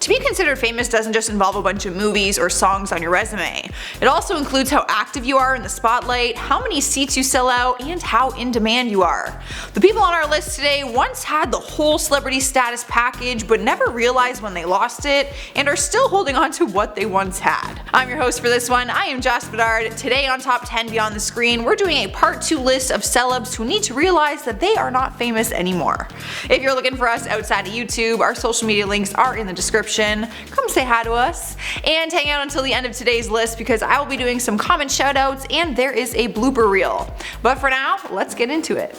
To be considered famous doesn't just involve a bunch of movies or songs on your resume. It also includes how active you are in the spotlight, how many seats you sell out, and how in demand you are. The people on our list today once had the whole celebrity status package but never realized when they lost it, and are still holding on to what they once had. I'm your host for this one, I am Josh Bedard. Today on Top 10 Beyond the Screen, we're doing a part 2 list of celebs who need to realize that they are not famous anymore. If you're looking for us outside of YouTube, our social media links are in the description. Come say hi to us, and hang out until the end of today's list because I will be doing some comment shoutouts and there is a blooper reel. But for now, let's get into it.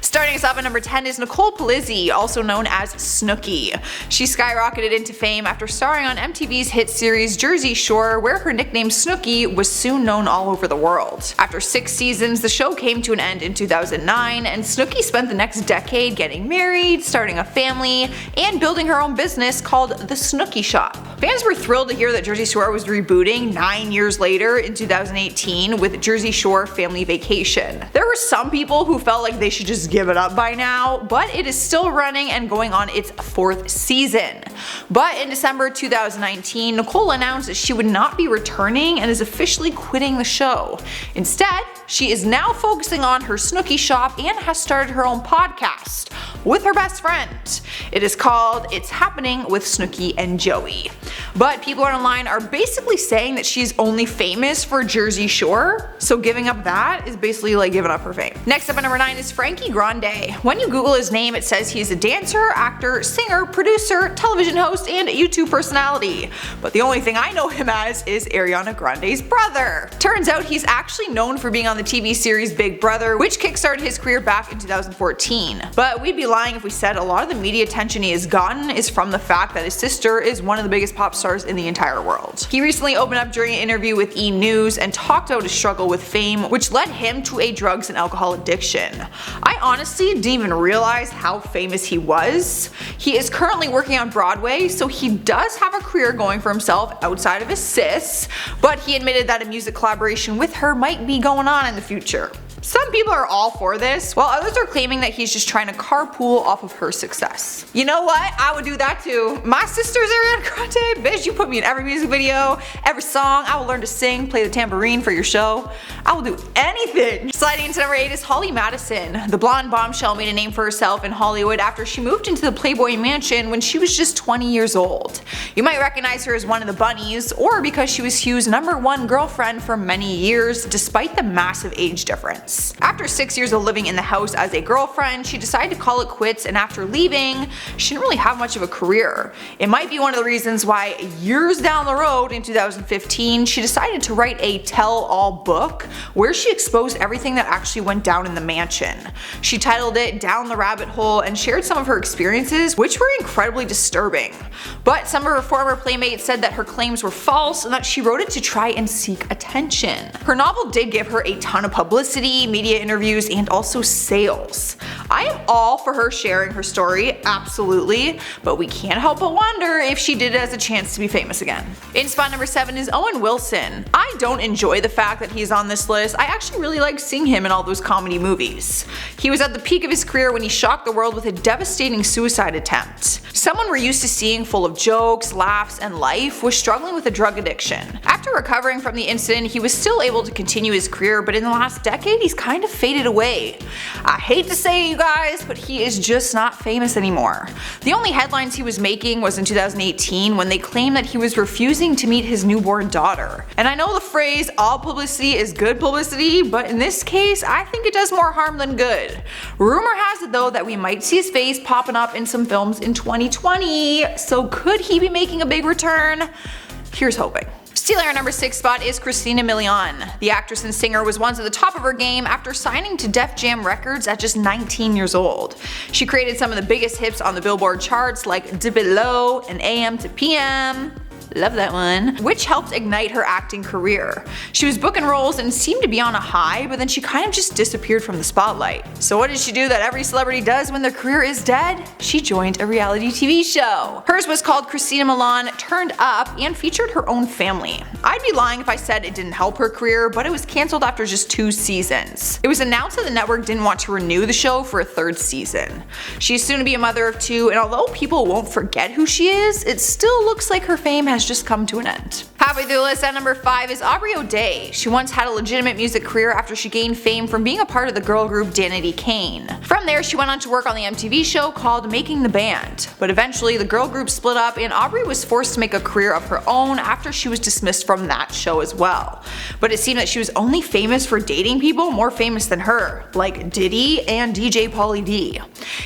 Starting us off at number 10 is NICOLE POLIZZI, also known as Snooki. She skyrocketed into fame after starring on MTV's hit series Jersey Shore, where her nickname Snooki was soon known all over the world. After 6 seasons, the show came to an end in 2009, and Snooki spent the next decade getting married, starting a family, and building her own business called The Snooki Shop. Fans were thrilled to hear that Jersey Shore was rebooting 9 years later in 2018 with Jersey Shore Family Vacation. There were some people who felt like they should just give it up by now, but it is still running and going on its 4th season. But in December 2019, NICOLE announced that she would not be returning and is officially quitting the show. Instead, she is now focusing on her Snooki Shop and has started her own podcast with her best friend. It is called It's Happening with Snooki and Joey. But people online are basically saying that she's only famous for Jersey Shore, so giving up that is basically like giving up her fame. Next up at number 9 is Frankie Grande. When you Google his name, it says he's a dancer, actor, singer, producer, television host, and YouTube personality. But the only thing I know him as is Ariana Grande's brother. Turns out he's actually known for being on the TV series Big Brother, which kickstarted his career back in 2014. But we'd be lying if we said a lot of the media attention he has gotten is from the fact that his sister is one of the biggest pop stars in the entire world. He recently opened up during an interview with E! News and talked about his struggle with fame, which led him to a drugs and alcohol addiction. I honestly didn't even realize how famous he was. He is currently working on Broadway, so he does have a career going for himself outside of his sis, but he admitted that a music collaboration with her might be going on in the future. Some people are all for this, while others are claiming that he's just trying to carpool off of her success. You know what? I would do that too. My sister's Ariana Grande, bitch, you put me in every music video, every song. I will learn to sing, play the tambourine for your show. I will do anything. Sliding into number 8 is Holly Madison. The blonde bombshell made a name for herself in Hollywood after she moved into the Playboy Mansion when she was just 20 years old. You might recognize her as one of the bunnies, or because she was Hugh's #1 girlfriend for many years, despite the massive age difference. After 6 years of living in the house as a girlfriend, she decided to call it quits, and after leaving, she didn't really have much of a career. It might be one of the reasons why years down the road in 2015, she decided to write a tell-all book where she exposed everything that actually went down in the mansion. She titled it Down the Rabbit Hole and shared some of her experiences, which were incredibly disturbing. But some of her former playmates said that her claims were false and that she wrote it to try and seek attention. Her novel did give her a ton of publicity, media interviews, and also sales. I am all for her sharing her story, absolutely, but we can't help but wonder if she did it as a chance to be famous again. In spot number 7 is Owen Wilson. I don't enjoy the fact that he's on this list. I actually really like seeing him in all those comedy movies. He was at the peak of his career when he shocked the world with a devastating suicide attempt. Someone we're used to seeing full of jokes, laughs, and life was struggling with a drug addiction. After recovering from the incident, he was still able to continue his career, but in the last decade, he's kind of faded away. I hate to say it, you guys, but he is just not famous anymore. The only headlines he was making was in 2018 when they claimed that he was refusing to meet his newborn daughter. And I know the phrase all publicity is good publicity, but in this case, I think it does more harm than good. Rumor has it though that we might see his face popping up in some films in 2020, so could he be making a big return? Here's hoping. Stealing our number 6 spot is Christina Milian. The actress and singer was once at the top of her game after signing to Def Jam Records at just 19 years old. She created some of the biggest hits on the Billboard charts like Dip It Low and AM to PM. love that one, which helped ignite her acting career. She was booking roles and seemed to be on a high, but then she kind of just disappeared from the spotlight. So what did she do that every celebrity does when their career is dead? She joined a reality TV show. Hers was called Christina Milan Turned Up and featured her own family. I'd be lying if I said it didn't help her career, but it was cancelled after just 2 seasons. It was announced that the network didn't want to renew the show for a 3rd season. She is soon to be a mother of 2, and although people won't forget who she is, it still looks like her fame has just come to an end. Halfway through the list at number 5 is Aubrey. She once had a legitimate music career after she gained fame from being a part of the girl group Danity Kane. From there, she went on to work on the MTV show called Making the Band. But eventually, the girl group split up and Aubrey was forced to make a career of her own after she was dismissed from that show as well. But it seemed that she was only famous for dating people more famous than her, like Diddy and DJ Pauly D.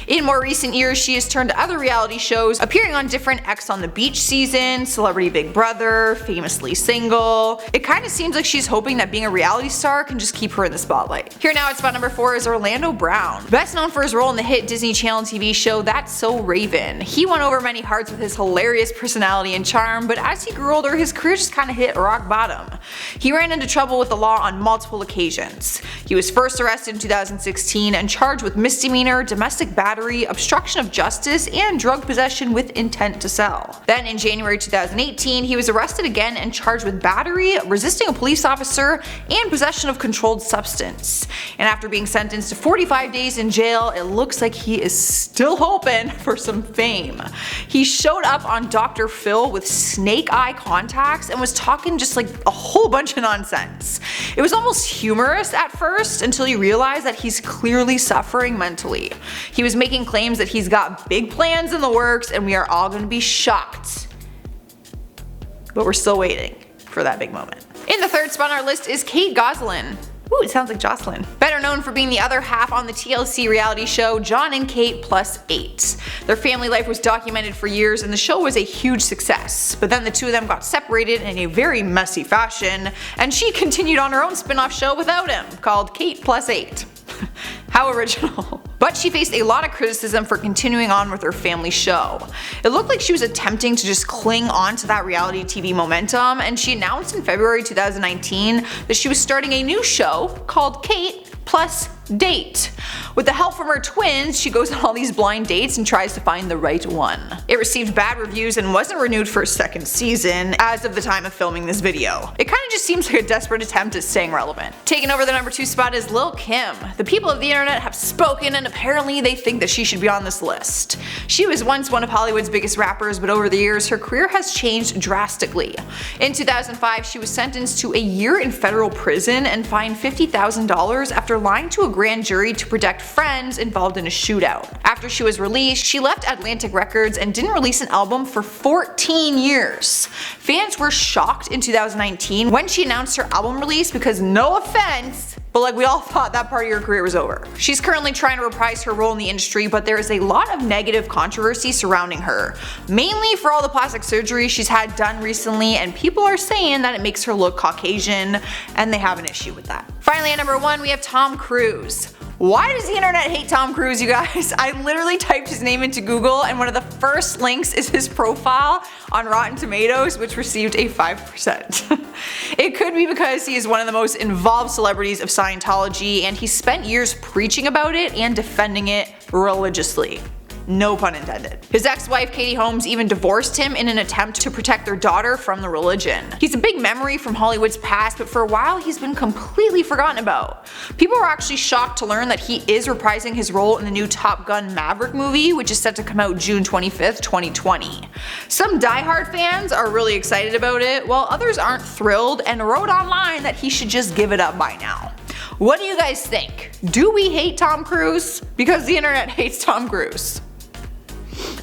In more recent years, she has turned to other reality shows, appearing on different X on the Beach seasons, Celebrity Big Brother, Famously Single. It kind of seems like she's hoping that being a reality star can just keep her in the spotlight. Here now at spot number 4 is Orlando Brown. Best known for his role in the hit Disney Channel TV show That's So Raven. He won over many hearts with his hilarious personality and charm, but as he grew older, his career just kind of hit rock bottom. He ran into trouble with the law on multiple occasions. He was first arrested in 2016 and charged with misdemeanor, domestic battery, obstruction of justice, and drug possession with intent to sell. Then in January 2018, he was arrested again and charged with battery, resisting a police officer, and possession of controlled substance. And after being sentenced to 45 days in jail, it looks like he is still hoping for some fame. He showed up on Dr. Phil with snake eye contacts and was talking just like a whole bunch of nonsense. It was almost humorous at first until you realize that he's clearly suffering mentally. He was making claims that he's got big plans in the works and we are all going to be shocked. But we're still waiting for that big moment. In the 3rd spot on our list is Kate Gosselin. Ooh, it sounds like Jocelyn. Better known for being the other half on the TLC reality show John and Kate Plus 8. Their family life was documented for years and the show was a huge success. But then the two of them got separated in a very messy fashion, and she continued on her own spin-off show without him, called Kate Plus 8. How original. But she faced a lot of criticism for continuing on with her family show. It looked like she was attempting to just cling on to that reality TV momentum, and she announced in February 2019 that she was starting a new show called Kate Plus Date. With the help from her twins, she goes on all these blind dates and tries to find the right one. It received bad reviews and wasn't renewed for a 2nd season as of the time of filming this video. It kind of just seems like a desperate attempt at staying relevant. Taking over the number 2 spot is Lil Kim. The people of the internet have spoken and apparently they think that she should be on this list. She was once one of Hollywood's biggest rappers, but over the years her career has changed drastically. In 2005, she was sentenced to a year in federal prison and fined $50,000 after lying to a grand jury to protect friends involved in a shootout. After she was released, she left Atlantic Records and didn't release an album for 14 years. Fans were shocked in 2019 when she announced her album release because, no offense, but like we all thought that part of your career was over. She's currently trying to reprise her role in the industry, but there is a lot of negative controversy surrounding her, mainly for all the plastic surgery she's had done recently, and people are saying that it makes her look Caucasian, and they have an issue with that. Finally at number 1 we have Tom Cruise. Why does the internet hate Tom Cruise, you guys? I literally typed his name into Google and one of the first links is his profile on Rotten Tomatoes, which received a 5%. It could be because he is one of the most involved celebrities of Scientology and he spent years preaching about it and defending it religiously. No pun intended. His ex-wife Katie Holmes even divorced him in an attempt to protect their daughter from the religion. He's a big memory from Hollywood's past, but for a while he's been completely forgotten about. People were actually shocked to learn that he is reprising his role in the new Top Gun Maverick movie, which is set to come out June 25th, 2020. Some diehard fans are really excited about it, while others aren't thrilled and wrote online that he should just give it up by now. What do you guys think? Do we hate Tom Cruise? Because the internet hates Tom Cruise.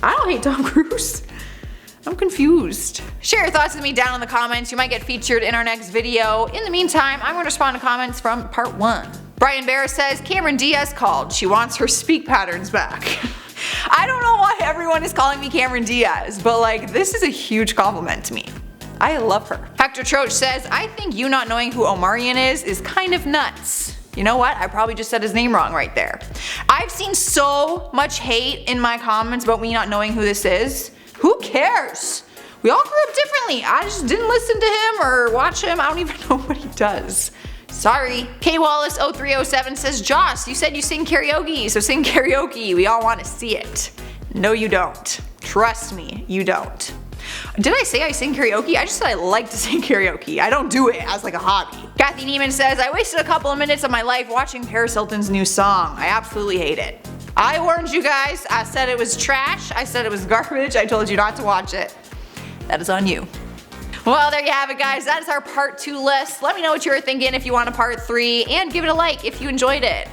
I don't hate Tom Cruise. I'm confused. Share your thoughts with me down in the comments. You might get featured in our next video. In the meantime, I'm going to respond to comments from part 1. Brian Barris says, Cameron Diaz called. She wants her speak patterns back. I don't know why everyone is calling me Cameron Diaz, but like, this is a huge compliment to me. I love her. Hector Troach says, I think you not knowing who Omarion is kind of nuts. You know what? I probably just said his name wrong right there. I've seen so much hate in my comments about me not knowing who this is. Who cares? We all grew up differently. I just didn't listen to him or watch him. I don't even know what he does. Sorry. K Wallace 0307 says, Joss, you said you sing karaoke, so sing karaoke. We all want to see it. No, you don't. Trust me, you don't. Did I say I sing karaoke? I just said I like to sing karaoke. I don't do it as like a hobby. Kathy Neiman says, I wasted a couple of minutes of my life watching Paris Hilton's new song. I absolutely hate it. I warned you guys. I said it was trash. I said it was garbage. I told you not to watch it. That is on you. Well, there you have it, guys. That is our part 2 list. Let me know what you were thinking if you want a part 3, and give it a like if you enjoyed it.